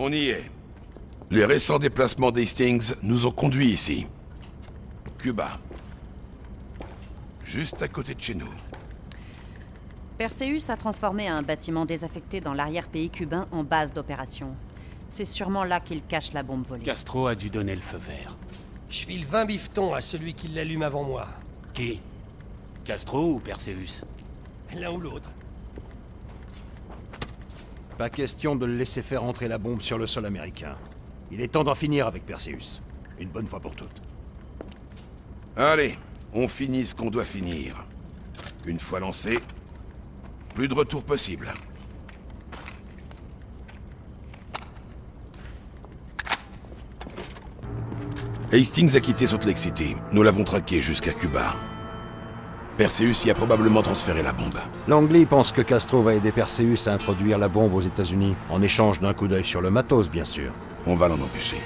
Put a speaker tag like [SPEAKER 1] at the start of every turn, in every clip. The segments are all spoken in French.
[SPEAKER 1] On y est. Les récents déplacements d'Hastings nous ont conduits ici. Cuba. Juste à côté de chez nous.
[SPEAKER 2] Perseus a transformé un bâtiment désaffecté dans l'arrière-pays cubain en base d'opération. C'est sûrement là qu'il cache la bombe volée.
[SPEAKER 3] Castro a dû donner le feu vert.
[SPEAKER 4] Je file 20 bifetons à celui qui l'allume avant moi.
[SPEAKER 3] Qui? Castro ou Perseus?
[SPEAKER 4] L'un ou l'autre.
[SPEAKER 5] Pas question de le laisser faire entrer la bombe sur le sol américain. Il est temps d'en finir avec Perseus. Une bonne fois pour toutes.
[SPEAKER 1] Allez, on finit ce qu'on doit finir. Une fois lancé, plus de retour possible. Hastings a quitté Salt Lake City. Nous l'avons traqué jusqu'à Cuba. Perseus y a probablement transféré la bombe.
[SPEAKER 5] Langley pense que Castro va aider Perseus à introduire la bombe aux États-Unis, en échange d'un coup d'œil sur le matos, bien sûr.
[SPEAKER 1] On va l'en empêcher.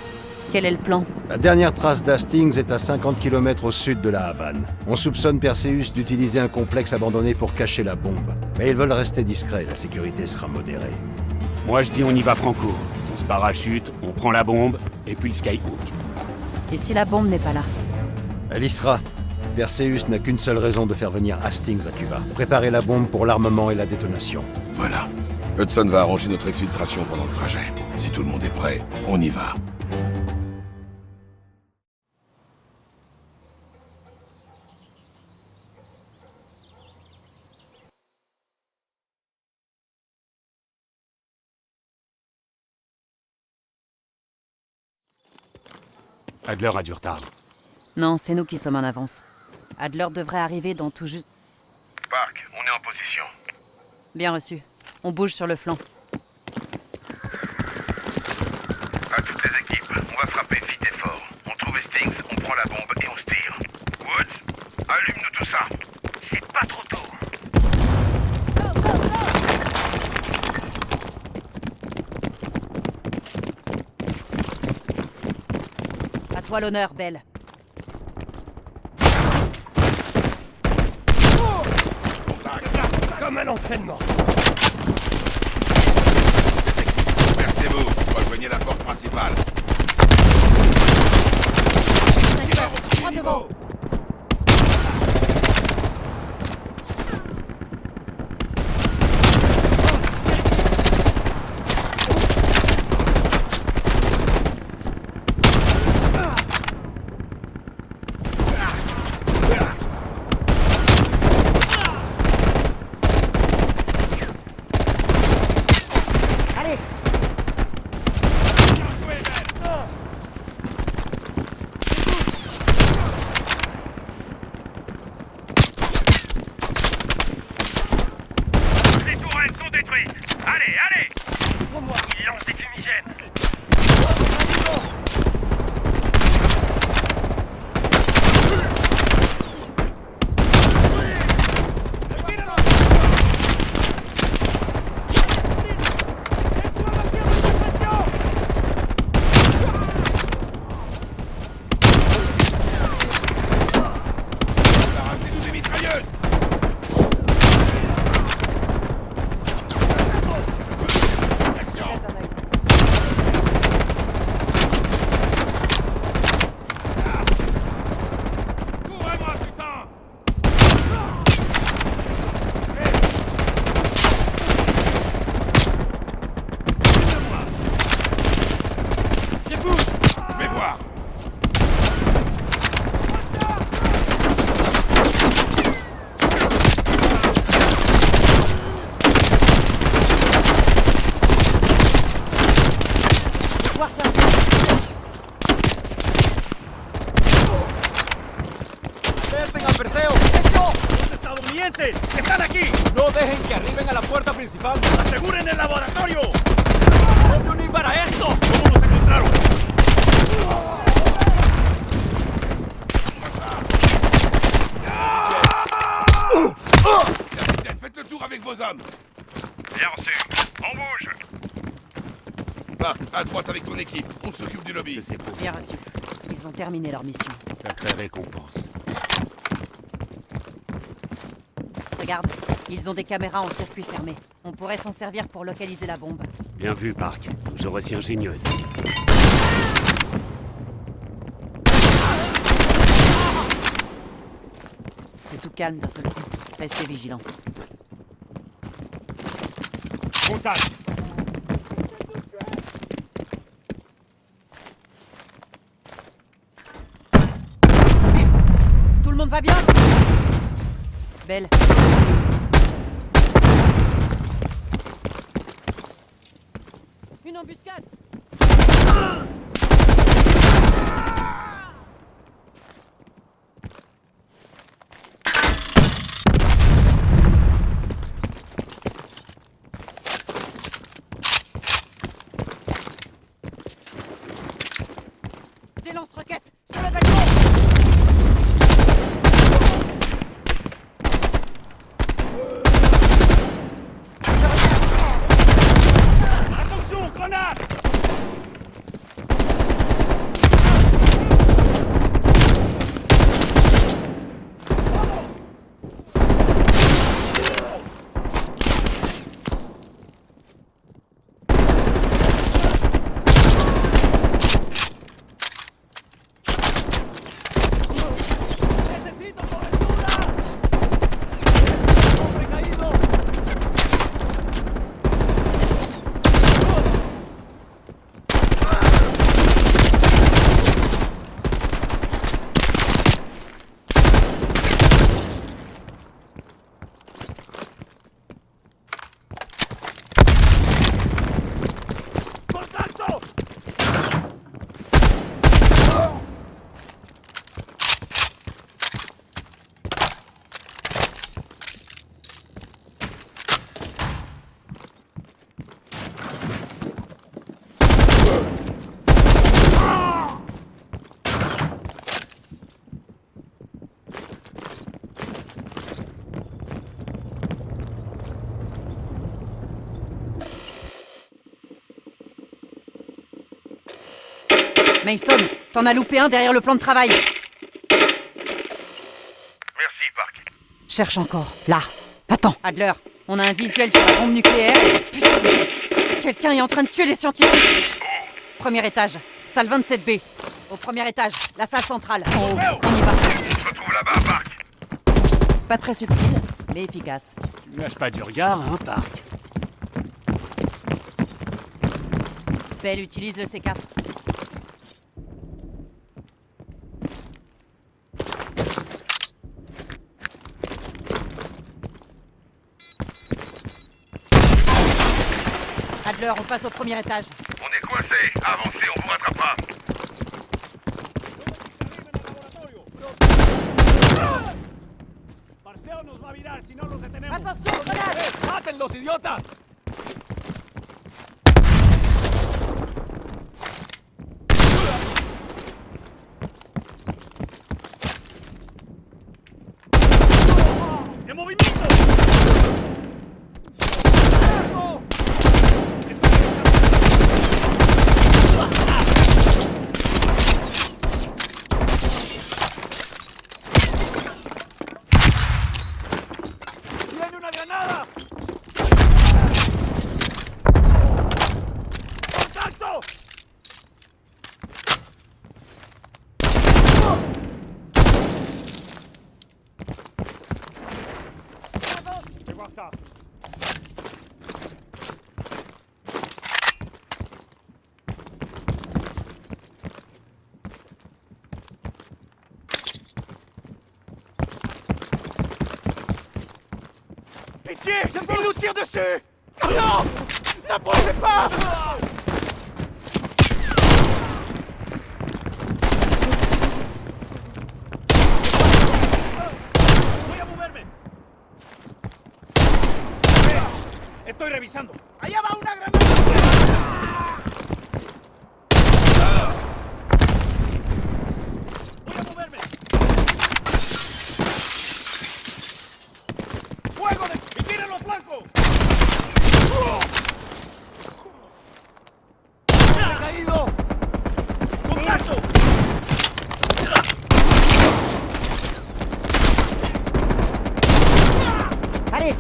[SPEAKER 2] Quel est le plan?
[SPEAKER 5] La dernière trace d'Hastings est à 50 km au sud de la Havane. On soupçonne Perseus d'utiliser un complexe abandonné pour cacher la bombe. Mais ils veulent rester discrets, la sécurité sera modérée.
[SPEAKER 3] Moi je dis on y va franco. On se parachute, on prend la bombe, et puis le skyhook.
[SPEAKER 2] Et si la bombe n'est pas là?
[SPEAKER 5] Elle y sera. Perseus n'a qu'une seule raison de faire venir Hastings à Cuba. Préparer la bombe pour l'armement et la détonation.
[SPEAKER 1] Voilà. Hudson va arranger notre exfiltration pendant le trajet. Si tout le monde est prêt, on y va.
[SPEAKER 3] Adler a du retard.
[SPEAKER 2] Non, c'est nous qui sommes en avance. Adler devrait arriver dans tout juste...
[SPEAKER 1] Park, on est en position.
[SPEAKER 2] Bien reçu. On bouge sur le flanc.
[SPEAKER 1] À toutes les équipes, on va frapper vite et fort. On trouve Hastings, on prend la bombe et on se tire. Woods, allume-nous tout ça. C'est pas trop tôt.
[SPEAKER 2] À toi l'honneur, Belle.
[SPEAKER 4] Comme à l'entraînement.
[SPEAKER 1] Versez-vous, rejoignez la porte principale.
[SPEAKER 2] Droit devant. Allez.
[SPEAKER 6] Les tourelles sont détruites. Allez, allez. Il lance des fumigènes.
[SPEAKER 1] Débarrassez-nous des mitrailleuses.
[SPEAKER 2] Jette un œil.
[SPEAKER 6] Courez-moi, putain.
[SPEAKER 4] J'ai pousse.
[SPEAKER 1] Je vais voir.
[SPEAKER 2] Voir ça.
[SPEAKER 7] ¡Alerten al Perseo!
[SPEAKER 6] ¡Los estadounidenses! ¡Están aquí!
[SPEAKER 7] ¡No dejen que arriben a la puerta principal!
[SPEAKER 6] ¡Aseguren el laboratorio!
[SPEAKER 7] ¡No me uní para esto!
[SPEAKER 6] ¿Cómo nos encontraron?
[SPEAKER 1] Capitaine, faites le tour avec vos hommes.
[SPEAKER 6] Bien reçu. On bouge.
[SPEAKER 1] Va, à droite avec ton équipe. On s'occupe du lobby.
[SPEAKER 3] Que c'est pour
[SPEAKER 2] Bien reçu. Ils ont terminé leur mission.
[SPEAKER 3] sacrée récompense.
[SPEAKER 2] Regarde, ils ont des caméras en circuit fermé. On pourrait s'en servir pour localiser la bombe.
[SPEAKER 3] Bien vu, Park. Toujours aussi ingénieuse.
[SPEAKER 2] C'est tout calme d'un seul coup. Restez vigilants.
[SPEAKER 3] Contact!
[SPEAKER 2] Tout le monde va bien? Belle. Une embuscade! Des lance-roquettes sur le balcon!
[SPEAKER 7] Attention, grenade! ¡Necesito cobertura! ¡Hombre caído! ¡Contacto!
[SPEAKER 2] Mason, t'en as loupé un derrière le plan de travail.
[SPEAKER 1] Merci, Park.
[SPEAKER 2] Cherche encore. Là. Attends. Adler, on a un visuel sur la bombe nucléaire et... Putain! Quelqu'un est en train de tuer les scientifiques. Premier étage, salle 27B. Au premier étage, la salle centrale. En haut, on y va.
[SPEAKER 1] On se retrouve là-bas, Park.
[SPEAKER 2] Pas très subtil, mais efficace.
[SPEAKER 3] Lâche pas du regard, hein, Park.
[SPEAKER 2] Belle utilise le C4. Adler, on passe au premier étage.
[SPEAKER 1] On est coincés. Avancez, on vous rattrapera.
[SPEAKER 7] Parceo nos va a virar si no los detenemos.
[SPEAKER 2] Attention, grenade!
[SPEAKER 7] ¡Mátenlos, idiotas! ¡En movimiento! ¡Tiene una granada! ¡Contacto!
[SPEAKER 3] Fais voir ça.
[SPEAKER 7] Pitié! Il nous tire dessus! Non! N'approchez pas! Voy a moverme. Estoy revisando. ¡Allá va una granada! Voy a moverme. ¡Fuego de... ¡Y tiren los flancos! ¡He caído! ¡Contacto!
[SPEAKER 2] Allez!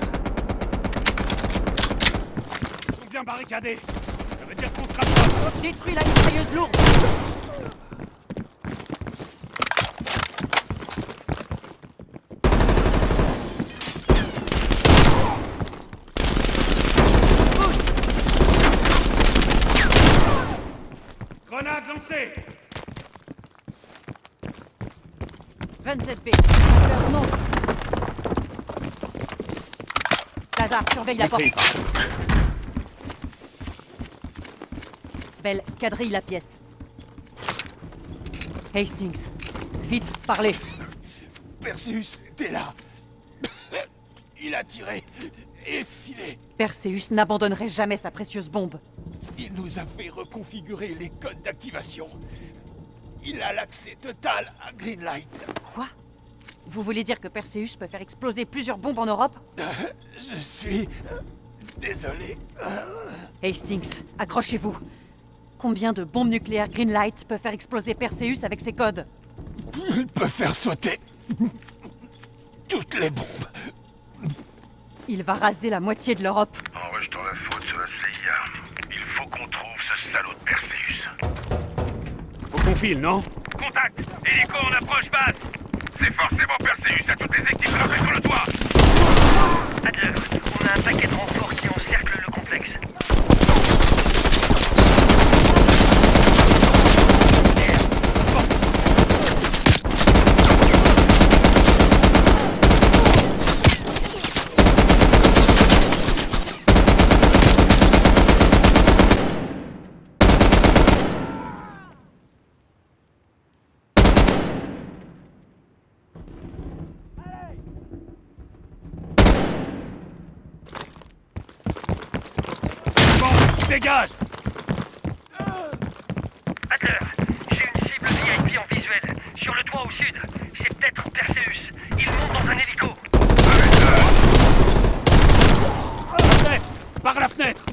[SPEAKER 3] Ils sont bien barricadés.
[SPEAKER 2] Détruis la mitrailleuse lourde.
[SPEAKER 3] Grenade lancée!
[SPEAKER 2] 27B. Non. Lazare, surveille la porte. Belle, quadrille la pièce. Hastings, vite, parlez.
[SPEAKER 7] Perseus était là. Il a tiré et filé.
[SPEAKER 2] Perseus n'abandonnerait jamais sa précieuse bombe.
[SPEAKER 7] Il nous a fait reconfigurer les codes d'activation. Il a l'accès total à Greenlight.
[SPEAKER 2] Quoi? Vous voulez dire que Perseus peut faire exploser plusieurs bombes en Europe?
[SPEAKER 7] Je suis... désolé.
[SPEAKER 2] Hastings, accrochez-vous. Combien de bombes nucléaires Greenlight peut faire exploser Perseus avec ses codes?
[SPEAKER 7] Il peut faire sauter toutes les bombes.
[SPEAKER 2] Il va raser la moitié de l'Europe.
[SPEAKER 1] En rejetant la faute sur la CIA, il faut qu'on trouve ce salaud de Perseus.
[SPEAKER 3] Faut qu'on file, non?
[SPEAKER 6] Contact! Hélico en approche basse!
[SPEAKER 1] C'est forcément Perseus à toutes les équipes frappées sur le toit!
[SPEAKER 6] Adler, on a un paquet de renforts qui encerclent le complexe.
[SPEAKER 3] Dégage!
[SPEAKER 6] Adler, j'ai une cible VIP en visuel. Sur le toit au sud. C'est peut-être Perseus. Il monte dans un hélico.
[SPEAKER 3] Par la fenêtre! Par la fenêtre!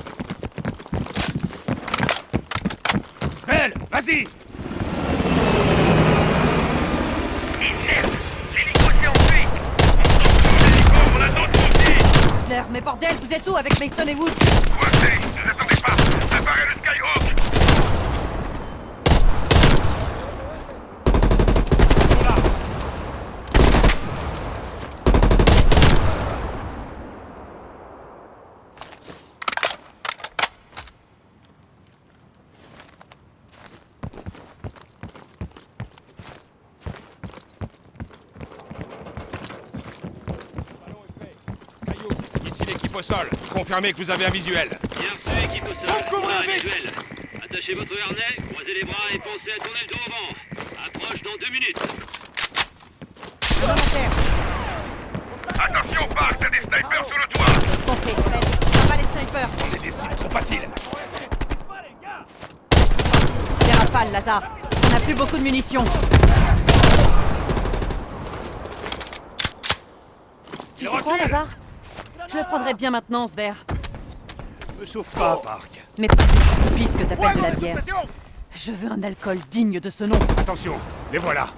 [SPEAKER 3] Belle, vas-y!
[SPEAKER 6] Et merde! L'hélico s'est enfui!
[SPEAKER 1] On a d'autres aussi!
[SPEAKER 2] Claire, mais bordel, vous êtes où avec Mason et Wood?
[SPEAKER 1] Coincé! Ne attendez pas! Préparez le Skyhawk!
[SPEAKER 3] Ils sont là!
[SPEAKER 8] Ici l'équipe au sol. Confirmez que vous avez un visuel.
[SPEAKER 9] Bien reçu, équipe au sol. On a un visuel. Attachez votre harnais, croisez les bras et pensez à tourner le dos au vent. Approche dans 2 minutes.
[SPEAKER 2] Volontaire.
[SPEAKER 1] Attention, Park, t'as des snipers sur le toit!
[SPEAKER 2] Compris, Belle, ça va les snipers.
[SPEAKER 8] On est des cibles trop faciles.
[SPEAKER 2] Des rafales, Lazare. On n'a plus beaucoup de munitions. Tu sais quoi, Lazare? Je le prendrais bien maintenant, ce verre.
[SPEAKER 3] Me chauffe pas, Park.
[SPEAKER 2] Mais pas que puisque t'appelles de la bière. Je veux un alcool digne de ce nom.
[SPEAKER 3] Attention, les voilà.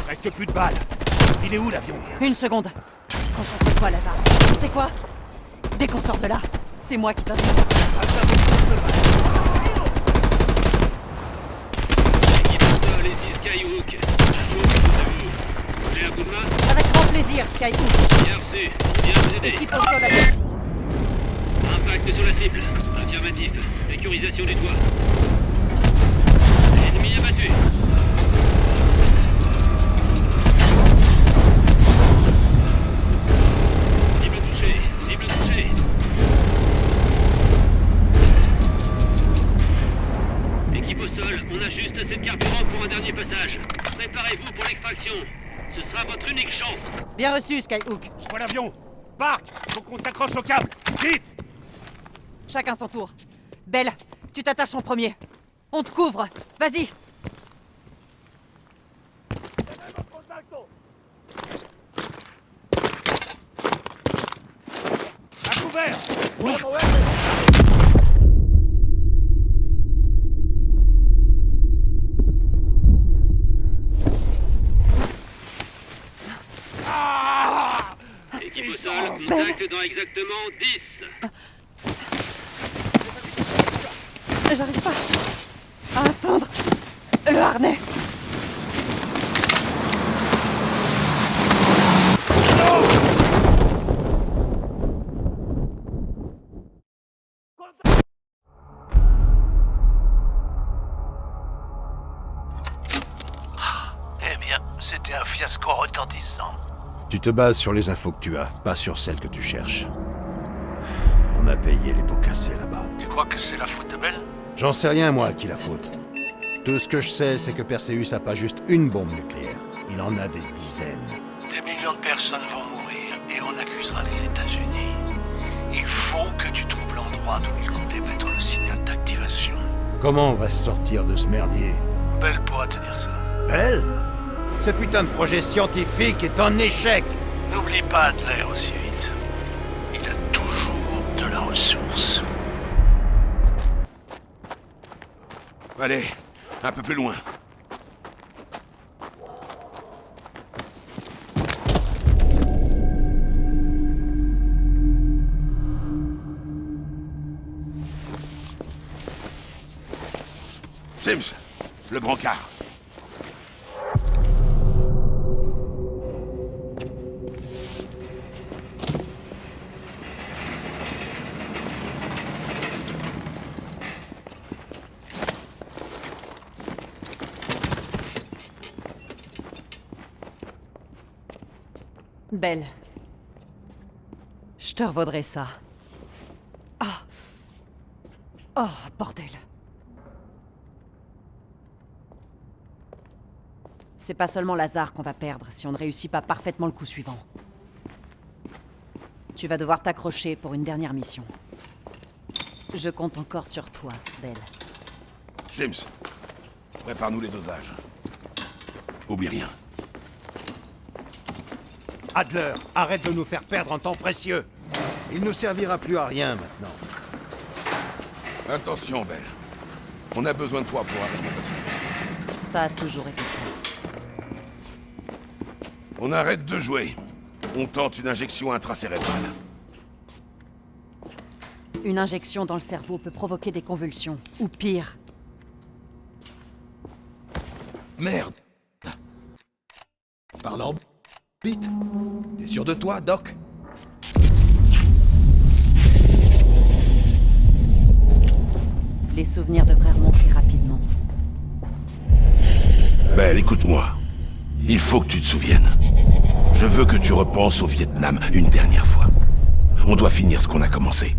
[SPEAKER 3] Presque plus de balles. Il est où l'avion?
[SPEAKER 2] Une seconde. Concentre-toi, Lazare. Tu sais quoi? Dès qu'on sort de là, c'est moi qui t'invite.
[SPEAKER 9] Équipe au sol, ici Skyhook. Chaud autour de vous. Vous voulez un coup de main?
[SPEAKER 2] Avec grand plaisir, Skyhook.
[SPEAKER 9] Bien reçu. On vient vous aider.
[SPEAKER 2] Équipe au sol avec.
[SPEAKER 9] Impact sur la cible. Affirmatif. Sécurisation du toit. Ennemi abattu. Cible touchée. Cible touchée. Équipe au sol, on a juste assez de carburant pour un dernier passage. Préparez-vous pour l'extraction. Ce sera votre unique chance.
[SPEAKER 2] Bien reçu, Skyhook.
[SPEAKER 3] Je vois l'avion. Park, faut qu'on s'accroche au câble. Vite!
[SPEAKER 2] Chacun son tour. Belle, tu t'attaches en premier. On te couvre. Vas-y.
[SPEAKER 3] À couvert!
[SPEAKER 9] Équipe au sol, contact dans exactement 10.
[SPEAKER 2] J'arrive pas à atteindre le harnais.
[SPEAKER 10] Eh bien, c'était un fiasco retentissant.
[SPEAKER 5] Tu te bases sur les infos que tu as, pas sur celles que tu cherches. On a payé les pots cassés là-bas.
[SPEAKER 10] Tu crois que c'est la faute de Bell?
[SPEAKER 5] J'en sais rien, moi, à qui la faute. Tout ce que je sais, c'est que Perseus a pas juste une bombe nucléaire. Il en a des dizaines.
[SPEAKER 10] Des millions de personnes vont mourir et on accusera les États-Unis. Il faut que tu trouves l'endroit d'où il comptait mettre le signal d'activation.
[SPEAKER 5] Comment on va se sortir de ce merdier?
[SPEAKER 10] Bell pourra te dire ça.
[SPEAKER 5] Belle? Ce putain de projet scientifique est un échec!
[SPEAKER 10] N'oublie pas Adler aussi vite. Il a toujours de la ressource.
[SPEAKER 8] Allez, un peu plus loin. Sims, le brancard.
[SPEAKER 2] Belle. Je te revaudrai ça. Ah. Oh, bordel. C'est pas seulement Lazare qu'on va perdre si on ne réussit pas parfaitement le coup suivant. Tu vas devoir t'accrocher pour une dernière mission. Je compte encore sur toi, Belle.
[SPEAKER 8] Sims, prépare-nous les dosages. Oublie rien.
[SPEAKER 5] Adler, arrête de nous faire perdre un temps précieux. Il nous servira plus à rien maintenant.
[SPEAKER 8] Attention, Belle. On a besoin de toi pour arrêter Perseus.
[SPEAKER 2] Ça a toujours été clair.
[SPEAKER 8] On arrête de jouer. On tente une injection intracérébrale.
[SPEAKER 2] Une injection dans le cerveau peut provoquer des convulsions, ou pire.
[SPEAKER 11] Merde. Par l'orbite. T'es sûr de toi, Doc?
[SPEAKER 2] Les souvenirs devraient remonter rapidement.
[SPEAKER 8] Belle, écoute-moi. Il faut que tu te souviennes. Je veux que tu repenses au Vietnam une dernière fois. On doit finir ce qu'on a commencé.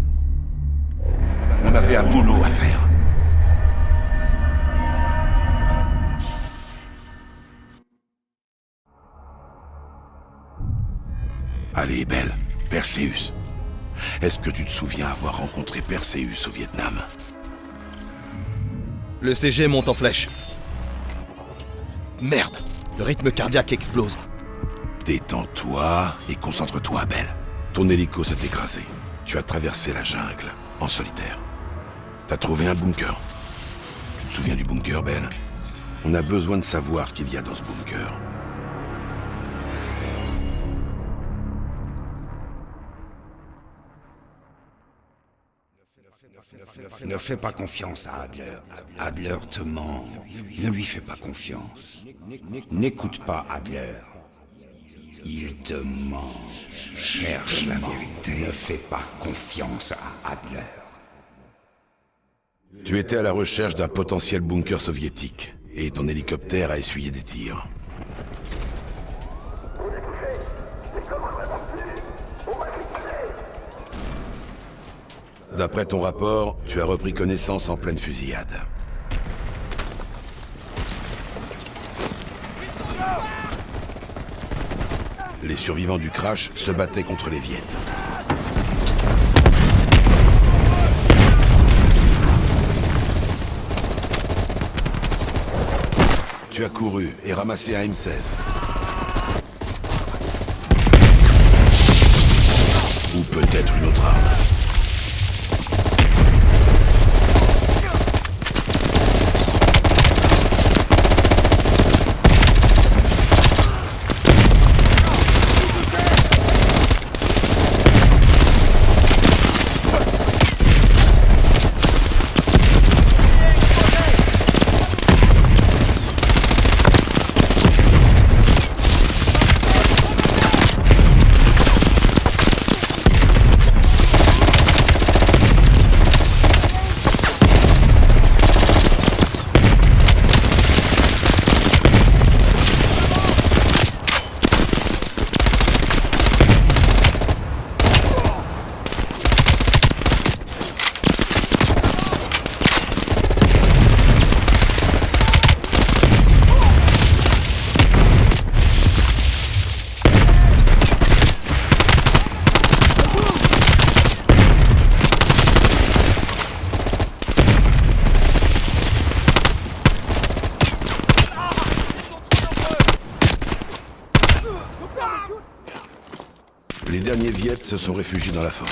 [SPEAKER 8] On avait un boulot à faire. Allez, Belle, Perseus. Est-ce que tu te souviens avoir rencontré Perseus au Vietnam?
[SPEAKER 11] Le CG monte en flèche. Merde, le rythme cardiaque explose.
[SPEAKER 8] Détends-toi et concentre-toi, Belle. Ton hélico s'est écrasé. Tu as traversé la jungle, en solitaire. T'as trouvé un bunker. Tu te souviens du bunker, Belle? On a besoin de savoir ce qu'il y a dans ce bunker.
[SPEAKER 3] Ne fais pas confiance à Adler. Adler te ment. Ne lui fais pas confiance. N'écoute pas Adler. Il te ment. Cherche la vérité. Ne fais pas confiance à Adler.
[SPEAKER 8] Tu étais à la recherche d'un potentiel bunker soviétique, et ton hélicoptère a essuyé des tirs. D'après ton rapport, tu as repris connaissance en pleine fusillade. Les survivants du crash se battaient contre les Viettes. Tu as couru et ramassé un M16. Ou peut-être une autre arme. Les derniers Viettes se sont réfugiés dans la forêt.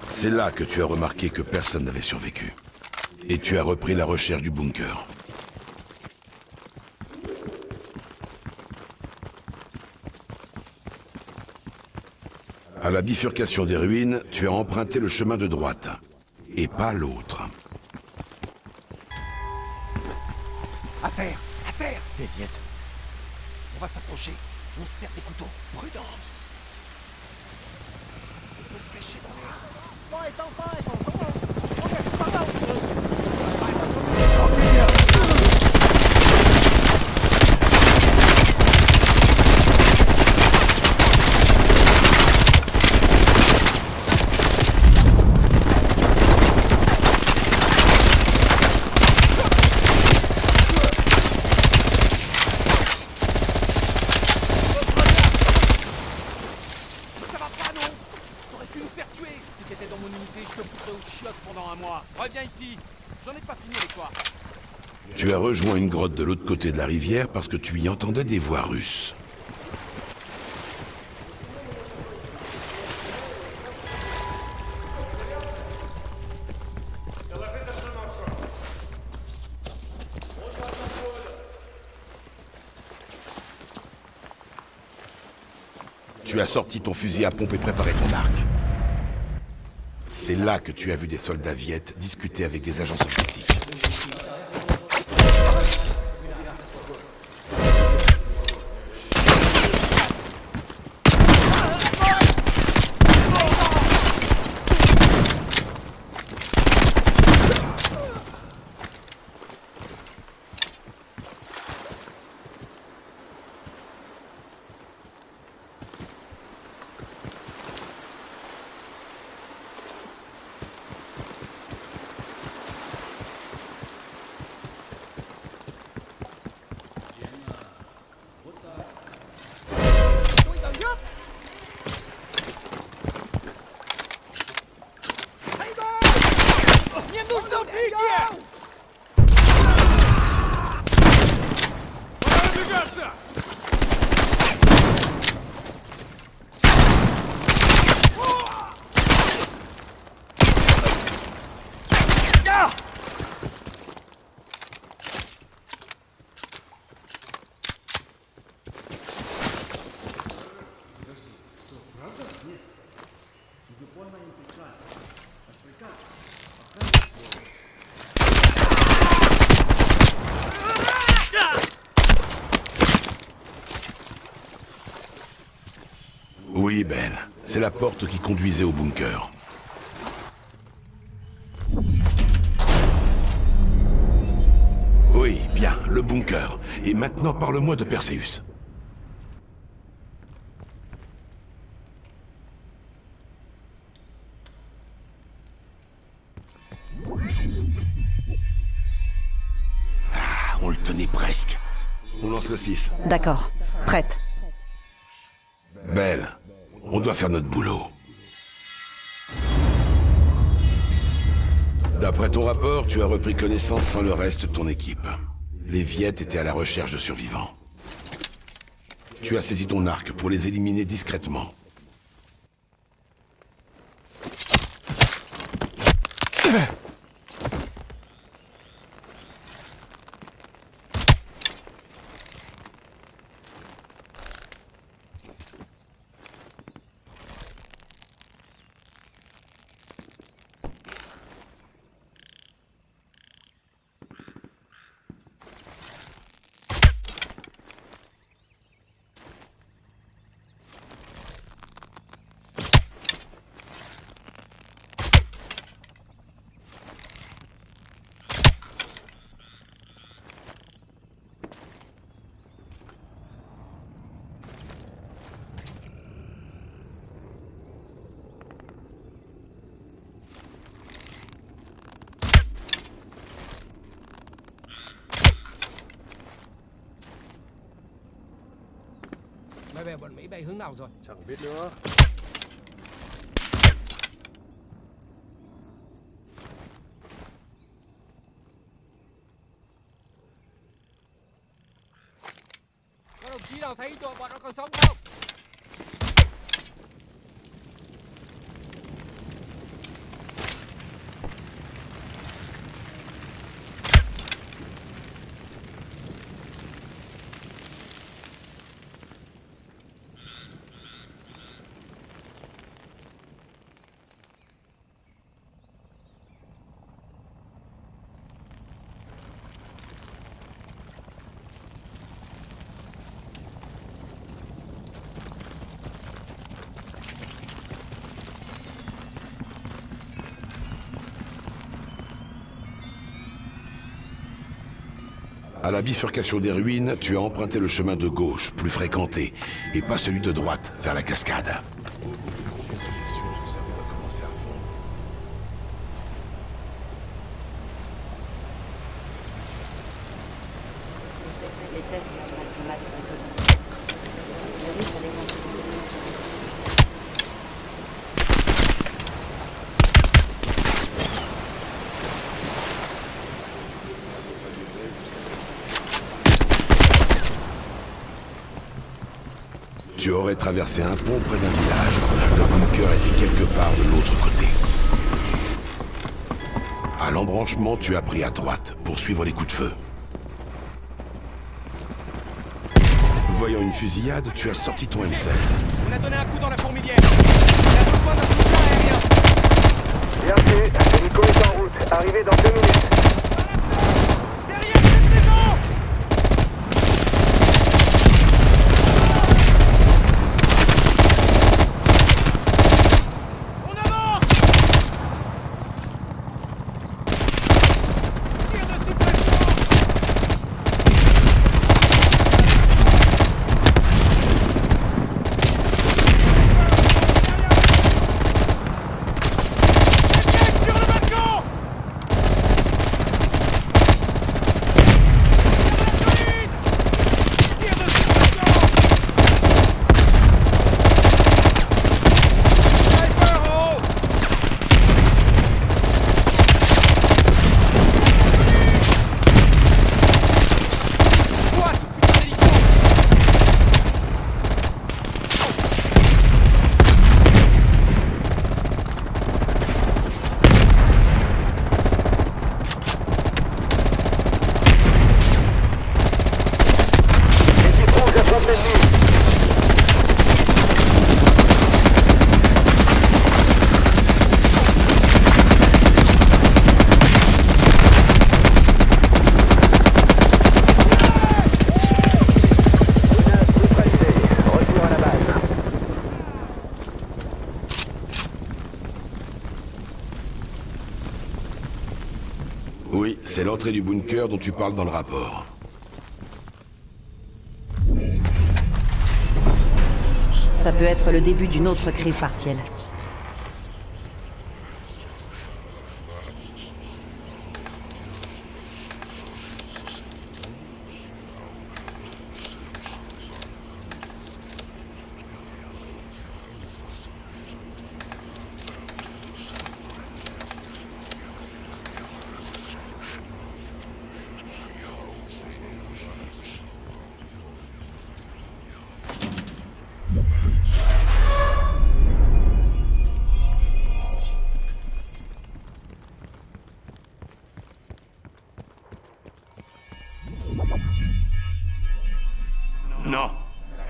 [SPEAKER 8] C'est là que tu as remarqué que personne n'avait survécu. Et tu as repris la recherche du bunker. À la bifurcation des ruines, tu as emprunté le chemin de droite. Et pas l'autre.
[SPEAKER 11] À terre! À terre! Des Viettes. On va s'approcher. On se sert des couteaux. Prudence! On peut se cacher dans les...
[SPEAKER 8] Tu as rejoint une grotte de l'autre côté de la rivière parce que tu y entendais des voix russes. Tu as sorti ton fusil à pompe et préparé ton arc. C'est là que tu as vu des soldats Viettes discuter avec des agents soviétiques. Oui, Ben. C'est la porte qui conduisait au bunker. Oui, bien, le bunker. Et maintenant, parle-moi de Perseus. tenais presque. On lance le 6.
[SPEAKER 2] D'accord. Prête.
[SPEAKER 8] Belle, on doit faire notre boulot. D'après ton rapport, tu as repris connaissance sans le reste de ton équipe. Les Viettes étaient à la recherche de survivants. Tu as saisi ton arc pour les éliminer discrètement.
[SPEAKER 4] Máy bay bọn Mỹ bay hướng nào rồi? Chẳng biết nữa. Các đồng chí nào thấy tụi bọn nó còn sống không?
[SPEAKER 8] À la bifurcation des ruines, tu as emprunté le chemin de gauche, plus fréquenté, et pas celui de droite, vers la cascade.
[SPEAKER 2] Les tests sur la primate le virus a des
[SPEAKER 8] Tu aurais traversé un pont près d'un village. Le bunker était quelque part de l'autre côté. À l'embranchement, tu as pris à droite pour suivre les coups de feu. Voyant une fusillade, tu as sorti ton M16.
[SPEAKER 4] On a donné un coup dans la fourmilière. On a besoin d'un soutien aérien.
[SPEAKER 6] Bien vu, l'hélico est en route. Arrivé dans 2 minutes.
[SPEAKER 4] Derrière cette maison! On avance! Tir de suppression! Sur le balcon! Tir de suppression! Sniper en haut! Quoi, ce putain d'hélico?
[SPEAKER 6] L'équipe rouge affronte l'ennemi. Menace neutralisée. Retour à la base.
[SPEAKER 8] Oui, c'est l'entrée du bunker dont tu parles dans le rapport.
[SPEAKER 2] Ça peut être le début d'une autre crise partielle.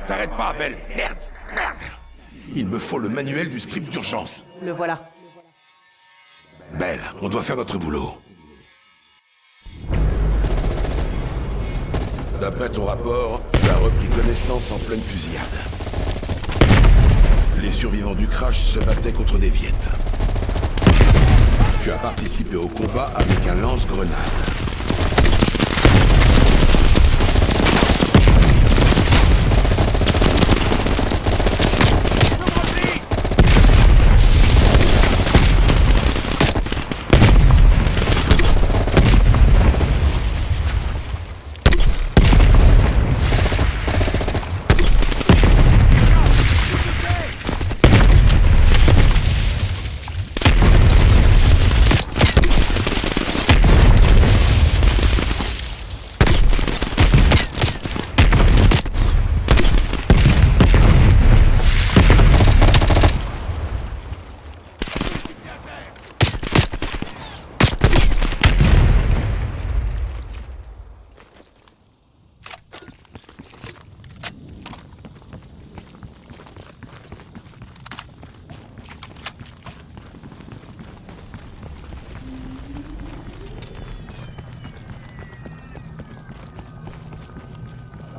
[SPEAKER 8] T'arrêtes pas, Belle. Merde. Il me faut le manuel du script d'urgence.
[SPEAKER 2] Le voilà.
[SPEAKER 8] Belle, on doit faire notre boulot. D'après ton rapport, tu as repris connaissance en pleine fusillade. Les survivants du crash se battaient contre des Viettes. Tu as participé au combat avec un lance-grenade.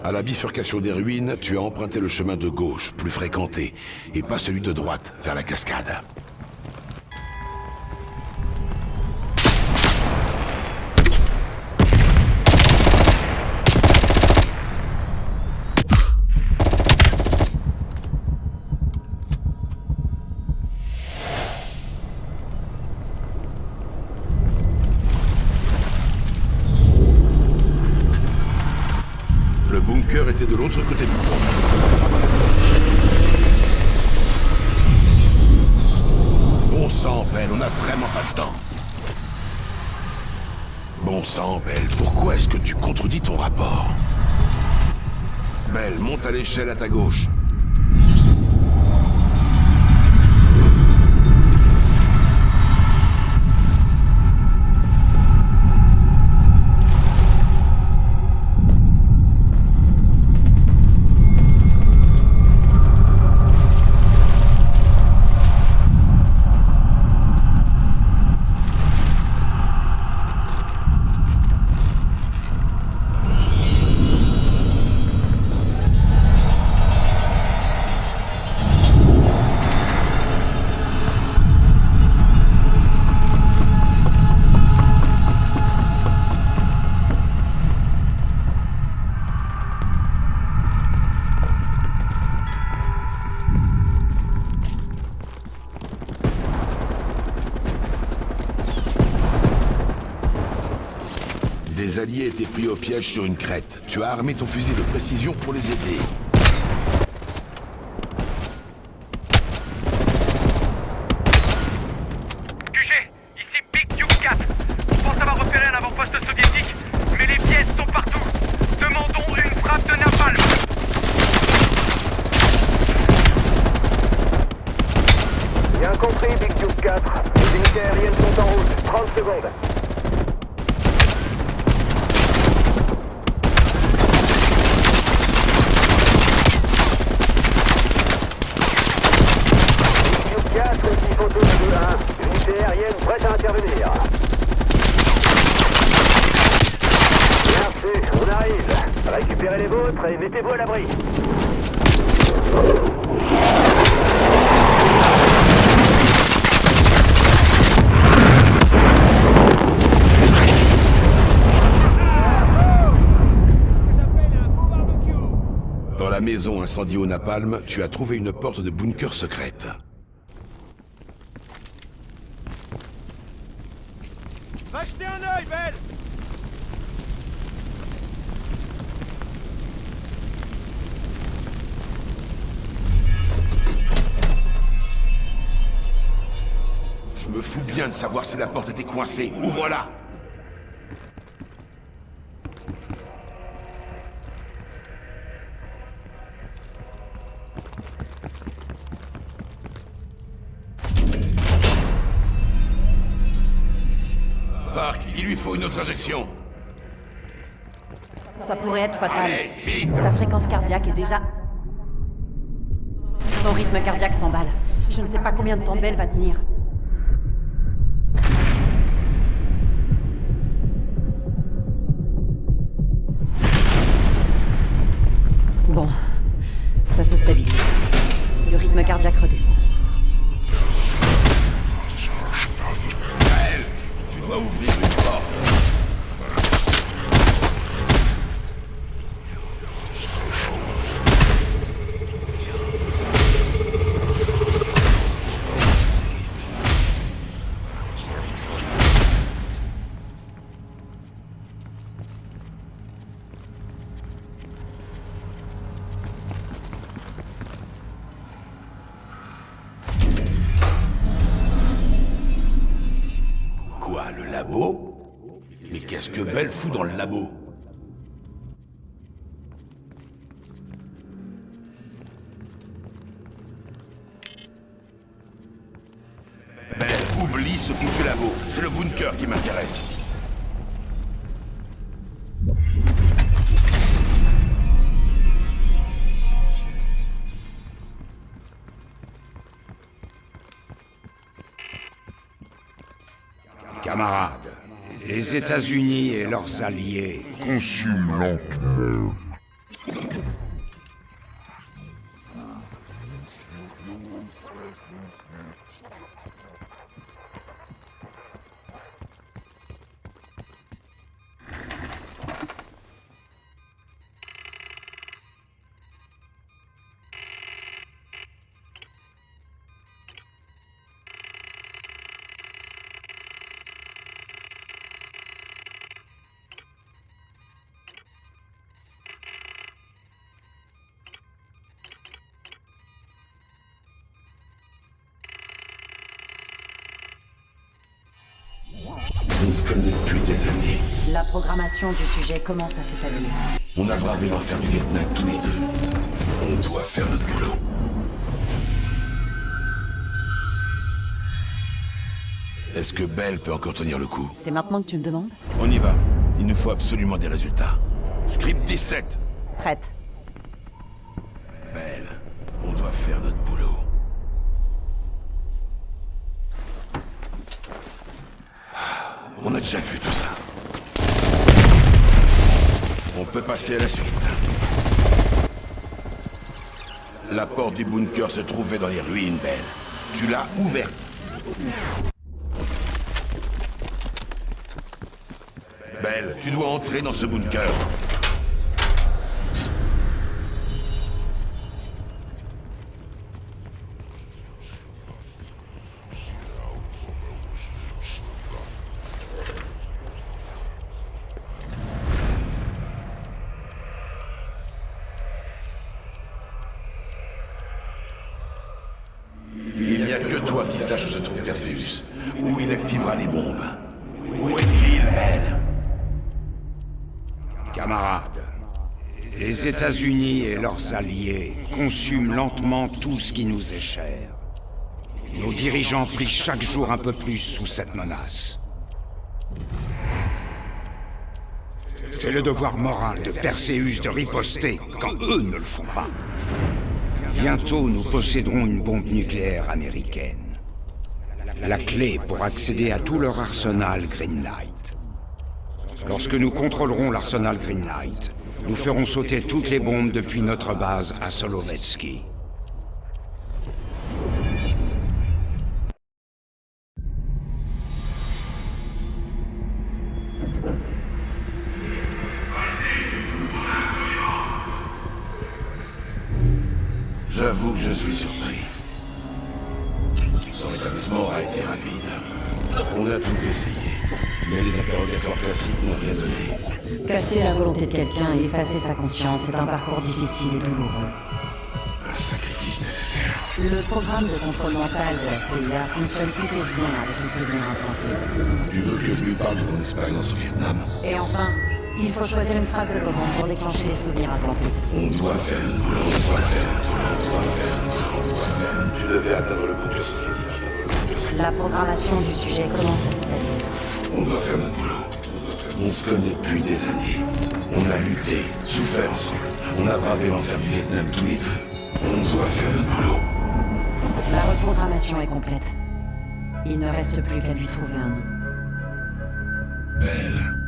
[SPEAKER 8] À la bifurcation des ruines, tu as emprunté le chemin de gauche, plus fréquenté, et pas celui de droite, vers la cascade. Le bunker était de l'autre côté du pont. Bon sang, Belle, on n'a vraiment pas le temps. Bon sang, Belle, pourquoi est-ce que tu contredis ton rapport? Belle, monte à l'échelle à ta gauche. Des alliés étaient pris au piège sur une crête. Tu as armé ton fusil de précision pour les aider.
[SPEAKER 6] QG, ici Big Duke 4. On pense avoir repéré un avant-poste soviétique, mais les pièces sont partout. Demandons une frappe de napalm.
[SPEAKER 12] Bien compris, Big Duke 4. Les unités aériennes sont en route. 30 secondes. Photo de 2-1. Unité aérienne prête à intervenir. Merci, on arrive. Récupérez les vôtres et mettez-vous à l'abri.
[SPEAKER 8] Dans la maison incendiée au napalm, tu as trouvé une porte de bunker secrète.
[SPEAKER 4] Va jeter un œil, Belle!
[SPEAKER 8] Je me fous bien de savoir si la porte était coincée. Ouvre-la! Park, il lui faut une autre injection.
[SPEAKER 2] Ça pourrait être fatal.
[SPEAKER 8] Allez, vite!
[SPEAKER 2] Sa fréquence cardiaque est déjà... Son rythme cardiaque s'emballe. Je ne sais pas combien de temps Belle va tenir. Bon, ça se stabilise. Le rythme cardiaque redescend.
[SPEAKER 8] Belle, tu dois ouvrir une porte. Quoi, le labo? Mais qu'est-ce que Belle fout dans le labo? Belle, oublie ce foutu labo. C'est le bunker qui m'intéresse.
[SPEAKER 3] Camarades, les États-Unis et leurs alliés consument lentement.
[SPEAKER 8] On se connaît depuis des années.
[SPEAKER 2] La programmation du sujet commence à s'établir.
[SPEAKER 8] On a bravé l'enfer du Vietnam tous les deux. On doit faire notre boulot. Est-ce que Belle peut encore tenir le coup?
[SPEAKER 2] C'est maintenant que tu me demandes?
[SPEAKER 8] On y va. Il nous faut absolument des résultats. Script 17.
[SPEAKER 2] Prête.
[SPEAKER 8] Belle, on doit faire notre boulot. On a déjà vu tout ça. On peut passer à la suite. La porte du bunker se trouvait dans les ruines, Belle. Tu l'as ouverte. Belle, tu dois entrer dans ce bunker. Il n'y a que toi qui sache où se trouve Perseus, où il activera les bombes. Où est-il, Belle?
[SPEAKER 3] Camarades, les États-Unis et leurs alliés consument lentement tout ce qui nous est cher. Nos dirigeants plient chaque jour un peu plus sous cette menace. C'est le devoir moral de Perseus de riposter quand eux ne le font pas. Bientôt, nous posséderons une bombe nucléaire américaine. La clé pour accéder à tout leur arsenal Greenlight. Lorsque nous contrôlerons l'arsenal Greenlight, nous ferons sauter toutes les bombes depuis notre base à Solovetsky.
[SPEAKER 8] J'avoue que je suis surpris. Son rétablissement a été rapide. On a tout essayé, mais les interrogatoires classiques n'ont rien donné.
[SPEAKER 2] Casser la volonté de quelqu'un et effacer sa conscience est un parcours difficile et douloureux.
[SPEAKER 8] Un sacrifice nécessaire.
[SPEAKER 2] Le programme de contrôle mental de la CIA fonctionne plutôt bien avec les souvenirs implantés.
[SPEAKER 8] Tu veux que je lui parle de mon expérience au Vietnam?
[SPEAKER 2] Et enfin, il faut choisir une phrase de commande pour déclencher les souvenirs implantés.
[SPEAKER 8] On doit faire le boulot. On doit faire. Tu devais atteindre le bunker soviétique.
[SPEAKER 2] La programmation du sujet commence à s'établir.
[SPEAKER 8] On doit faire notre boulot. On se connaît depuis des années. On a lutté, souffert ensemble. On a bravé l'enfer du Vietnam tous les deux. On doit faire le boulot.
[SPEAKER 2] La reprogrammation est complète. Il ne reste plus qu'à lui trouver un nom.
[SPEAKER 8] Belle.